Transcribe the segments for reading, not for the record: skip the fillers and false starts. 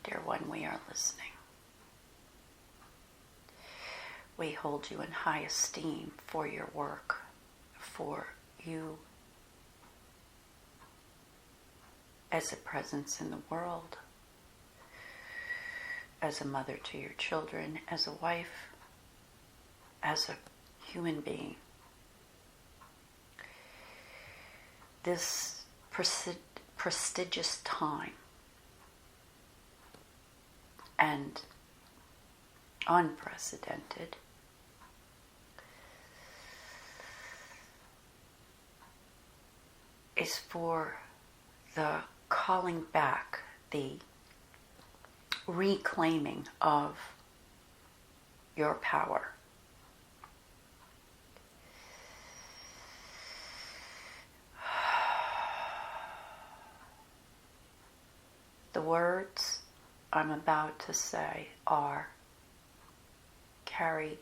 dear one, we are listening. We hold you in high esteem for your work, for you as a presence in the world, as a mother to your children, as a wife, as a human being. This prestigious time and unprecedented is for the calling back, the reclaiming of your power. The words I'm about to say carry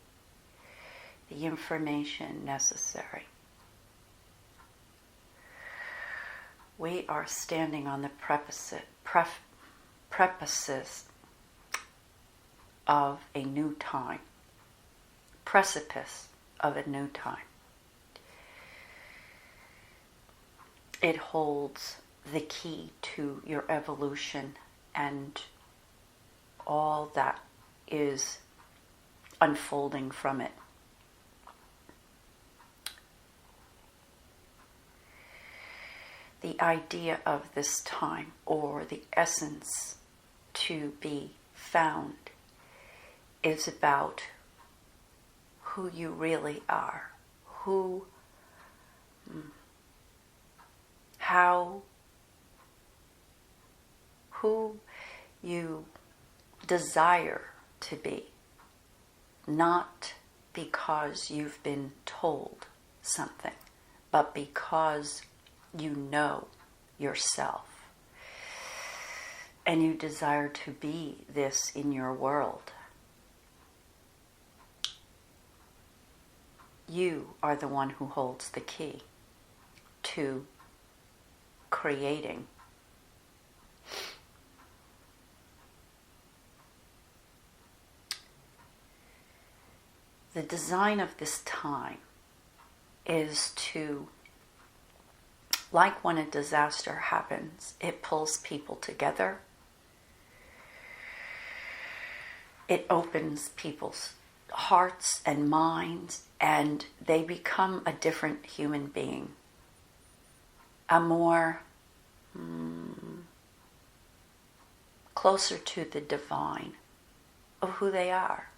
the information necessary. We are standing on the precipice of a new time. Precipice of a new time. It holds the key to your evolution and all that is unfolding from it. The idea of this time, or the essence to be found, is about who you really are, who you desire to be, not because you've been told something, but because you know yourself and you desire to be this in your world. You are the one who holds the key to creating. The design of this time is to, like when a disaster happens, it pulls people together. It opens people's hearts and minds, and they become a different human being. A more closer to the divine of who they are.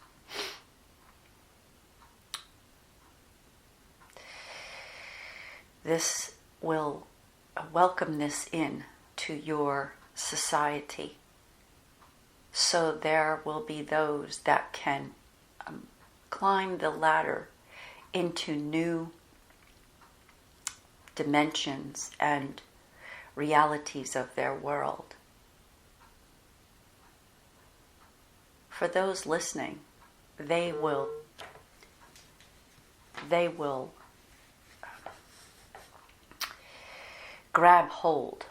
This will welcome this in to your society. So there will be those that can climb the ladder into new dimensions and realities of their world. For those listening, they will grab hold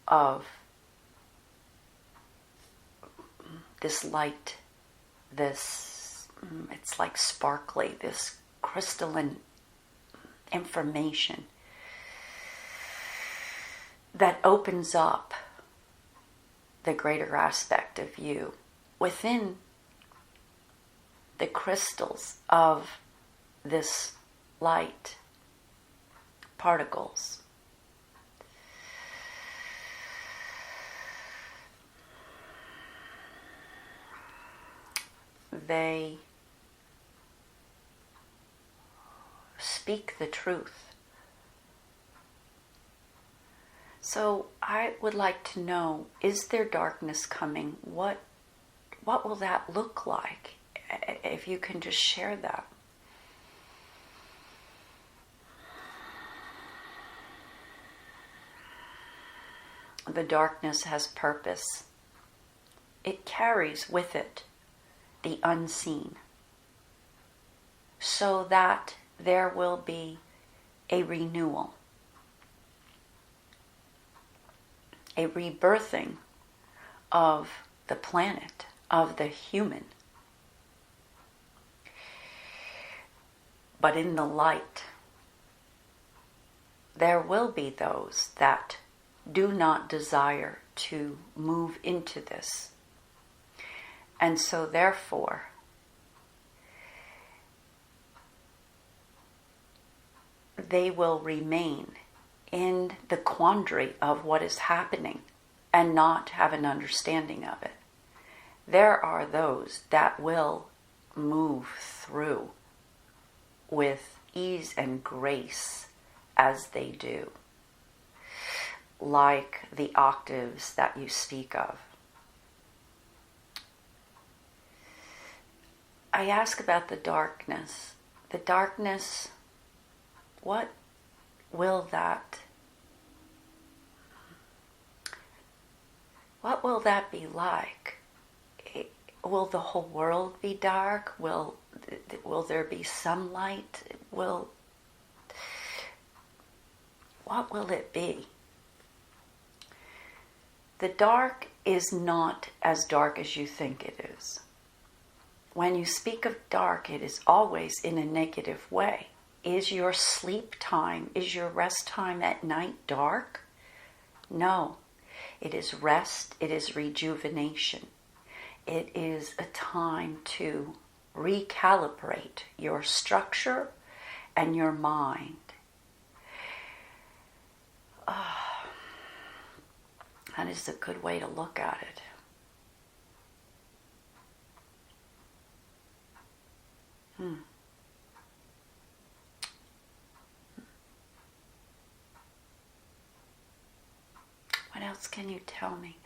of this light, this, it's like sparkly, this crystalline information that opens up the greater aspect of you within the crystals of this light particles. They speak the truth. So I would like to know, is there darkness coming? What will that look like? If you can just share that. The darkness has purpose. It carries with it the unseen, so that there will be a renewal, a rebirthing of the planet, of the human. But in the light, there will be those that do not desire to move into this. And so therefore, they will remain in the quandary of what is happening and not have an understanding of it. There are those that will move through with ease and grace as they do, like the octaves that you speak of. I ask about the darkness. The darkness, what will that be like? Will the whole world be dark? Will there be some light? What will it be? The dark is not as dark as you think it is. When you speak of dark, it is always in a negative way. Is your sleep time, is your rest time at night dark? No. It is rest, it is rejuvenation. It is a time to recalibrate your structure and your mind. That is a good way to look at it. What else can you tell me?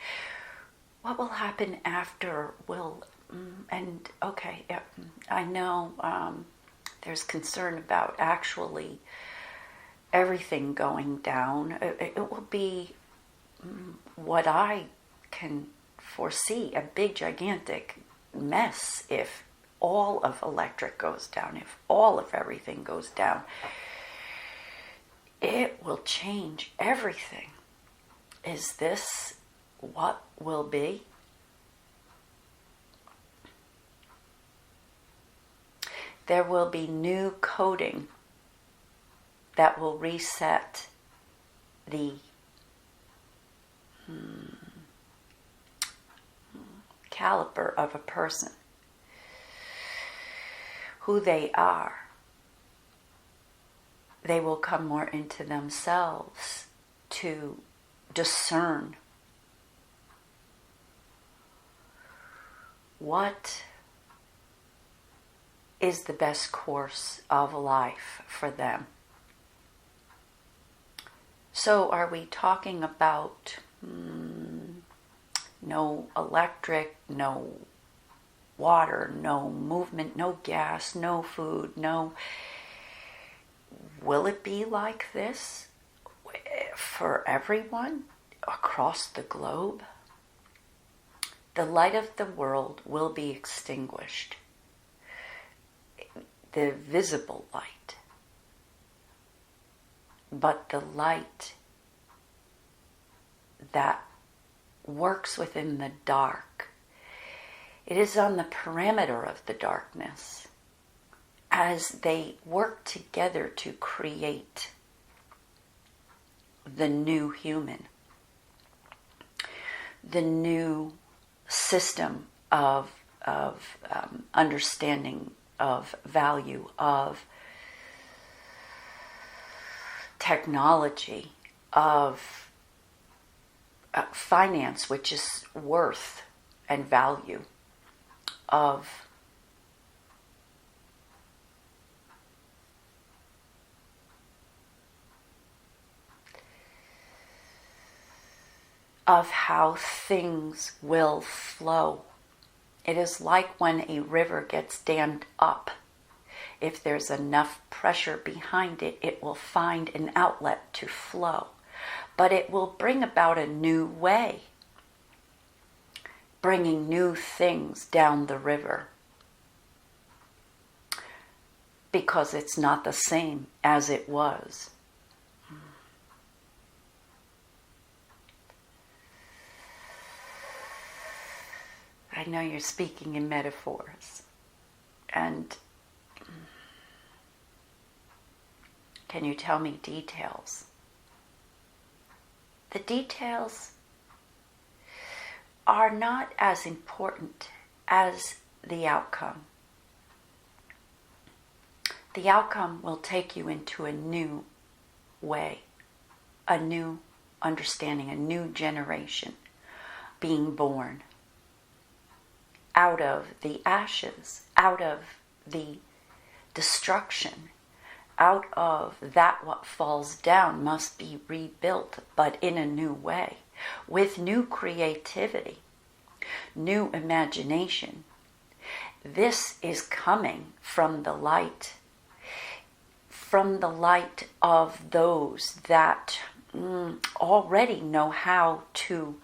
What will happen after I know there's concern about actually everything going down. It will be what I can foresee, a big gigantic mess if all of electric goes down, if all of everything goes down. It will change everything. Is this what will be? There will be new coding that will reset the caliber of a person, who they are. They will come more into themselves to discern what is the best course of life for them. So are we talking about no electric, no water, no movement, no gas, no food, no... Will it be like this for everyone across the globe? The light of the world will be extinguished. The visible light. But the light that works within the dark, it is on the perimeter of the darkness as they work together to create the new human, the new system of understanding, of value, of technology, of finance, which is worth and value, of how things will flow. It is like when a river gets dammed up. If there's enough pressure behind it, it will find an outlet to flow. But it will bring about a new way, bringing new things down the river. Because it's not the same as it was. I know you're speaking in metaphors. And can you tell me details? The details are not as important as the outcome. The outcome will take you into a new way, a new understanding, a new generation being born out of the ashes, out of the destruction, out of that what falls down must be rebuilt, but in a new way, with new creativity, new imagination. This is coming from the light of those that already know how to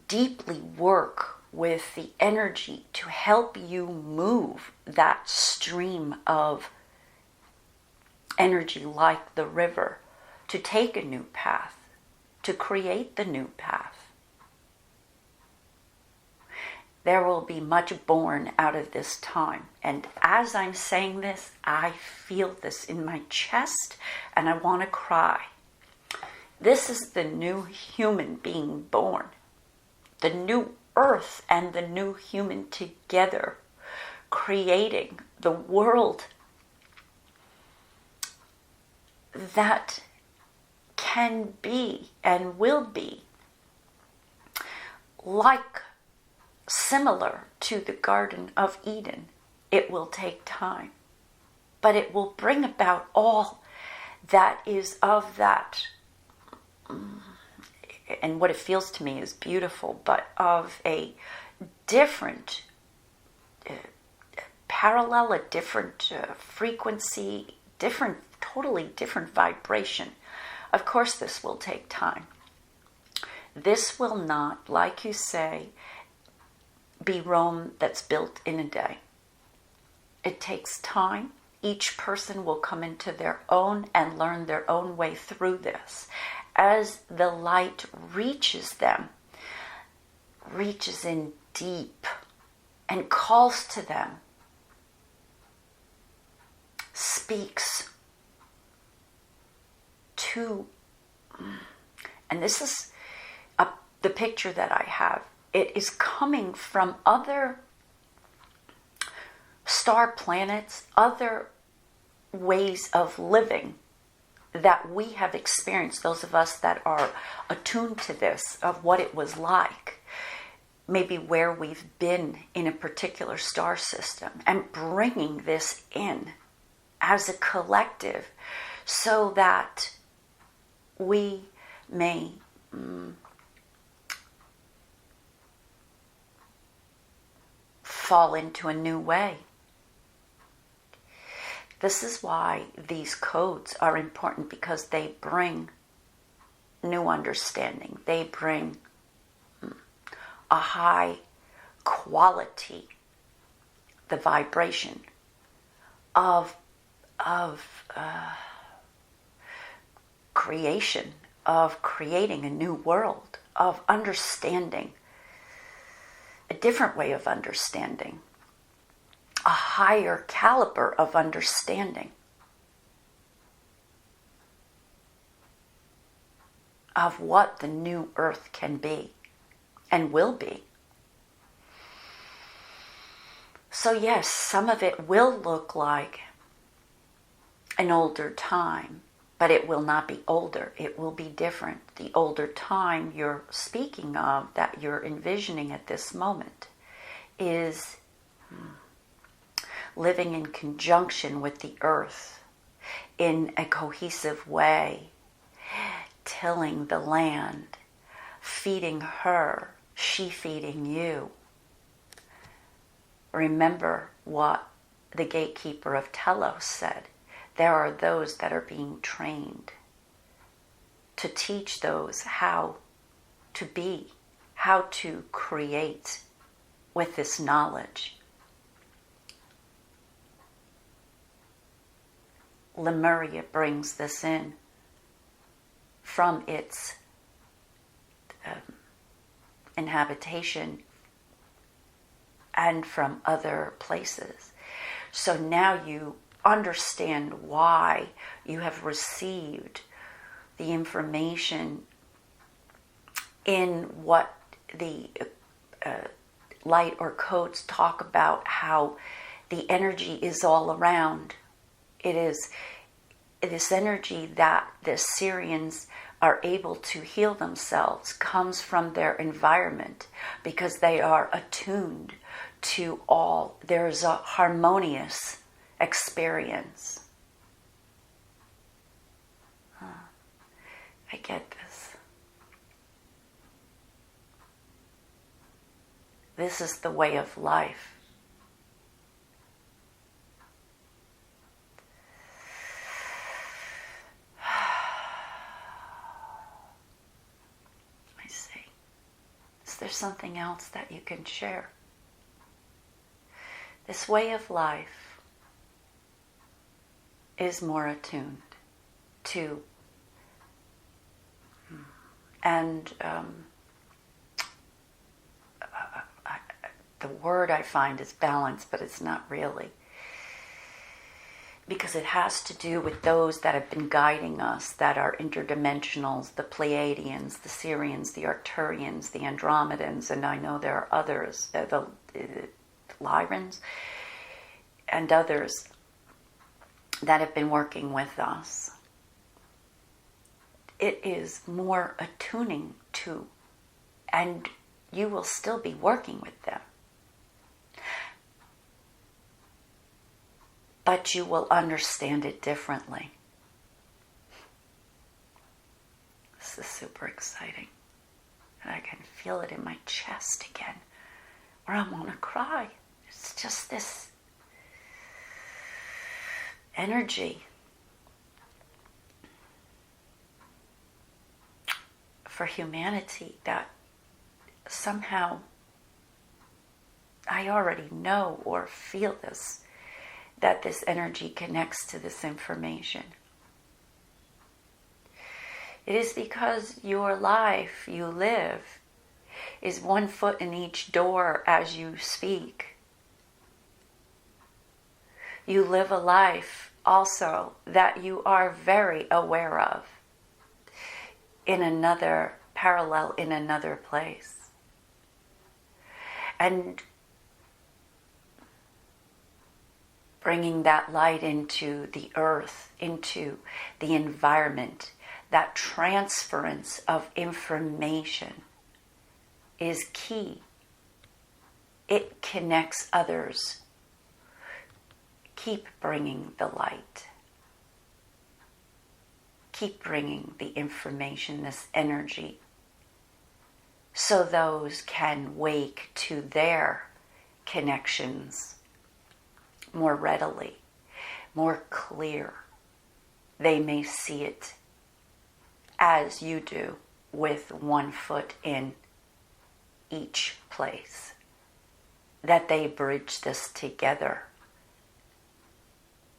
deeply work with the energy to help you move that stream of energy like the river, to take a new path, to create the new path. There will be much born out of this time. And as I'm saying this, I feel this in my chest and I want to cry. This is the new human being born. The new earth and the new human together, creating the world that can be and will be like similar to the Garden of Eden. It will take time, but it will bring about all that is of that, and what it feels to me is beautiful, but of a different parallel, a different frequency, totally different vibration. Of course, this will take time. This will not, like you say, be Rome that's built in a day. It takes time. Each person will come into their own and learn their own way through this. As the light reaches them, reaches in deep and calls to them, speaks to, and this is the picture that I have. It is coming from other star planets, other ways of living that we have experienced, those of us that are attuned to this, of what it was like, maybe where we've been in a particular star system, and bringing this in as a collective so that we may fall into a new way. This is why these codes are important, because they bring new understanding. They bring a high quality, the vibration of creation, of creating a new world, of understanding, a different way of understanding, a higher caliber of understanding of what the new earth can be and will be. So yes, some of it will look like an older time, but it will not be older. It will be different. The older time you're speaking of, that you're envisioning at this moment, is living in conjunction with the earth in a cohesive way, tilling the land, feeding her, she feeding you. Remember what the gatekeeper of Telos said. There are those that are being trained to teach those how to be, how to create with this knowledge. Lemuria brings this in from its inhabitation and from other places. So now you understand why you have received the information in what the light or codes talk about, how the energy is all around. It is this energy that the Syrians are able to heal themselves comes from their environment, because they are attuned to all. There's a harmonious experience. I get this. This is the way of life. I see. Is there something else that you can share? This way of life is more attuned to, and the word I find is balance, but it's not really, because it has to do with those that have been guiding us, that are interdimensionals, the Pleiadians, the Syrians, the Arcturians, the Andromedans, and I know there are others, the Lyrans, and others that have been working with us. It is more attuning to, and you will still be working with them, but you will understand it differently. This is super exciting. And I can feel it in my chest again, where I want to cry. It's just this energy for humanity that somehow I already know or feel this, that this energy connects to this information. It is because your life you live is 1 foot in each door as you speak. You live a life also that you are very aware of in another parallel, in another place. And bringing that light into the earth, into the environment, that transference of information is key. It connects others. Keep bringing the light. Keep bringing the information, this energy, so those can wake to their connections more readily, more clear. They may see it as you do, with 1 foot in each place, that they bridge this together.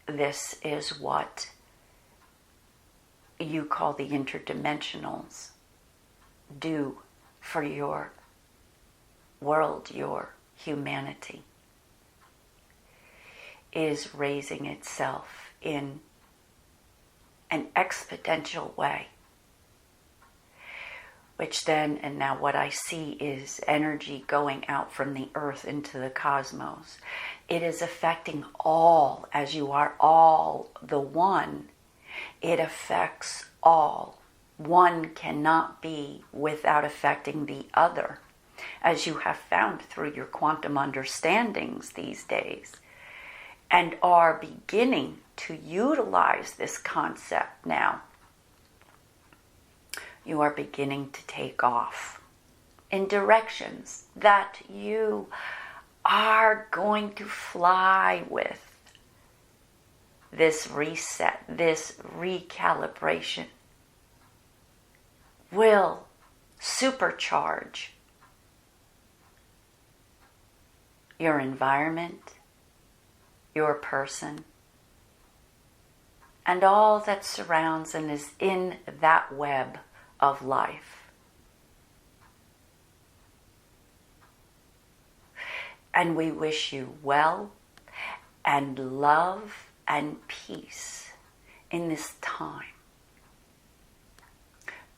This is what you call the interdimensionals do for your world, your humanity, is raising itself in an exponential way. Which then, and now what I see is energy going out from the earth into the cosmos. It is affecting all, as you are all the one. It affects all. One cannot be without affecting the other, as you have found through your quantum understandings these days, and are beginning to utilize this concept now. You are beginning to take off in directions that you are going to fly with. This reset, this recalibration will supercharge your environment, your person, and all that surrounds and is in that web of life. And we wish you well and love and peace in this time.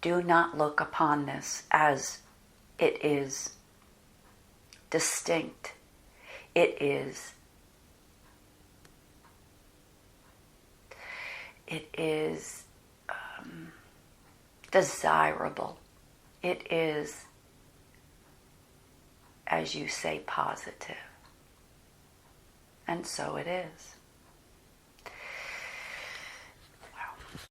Do not look upon this as it is distinct. It is desirable. It is, as you say, positive. And so it is.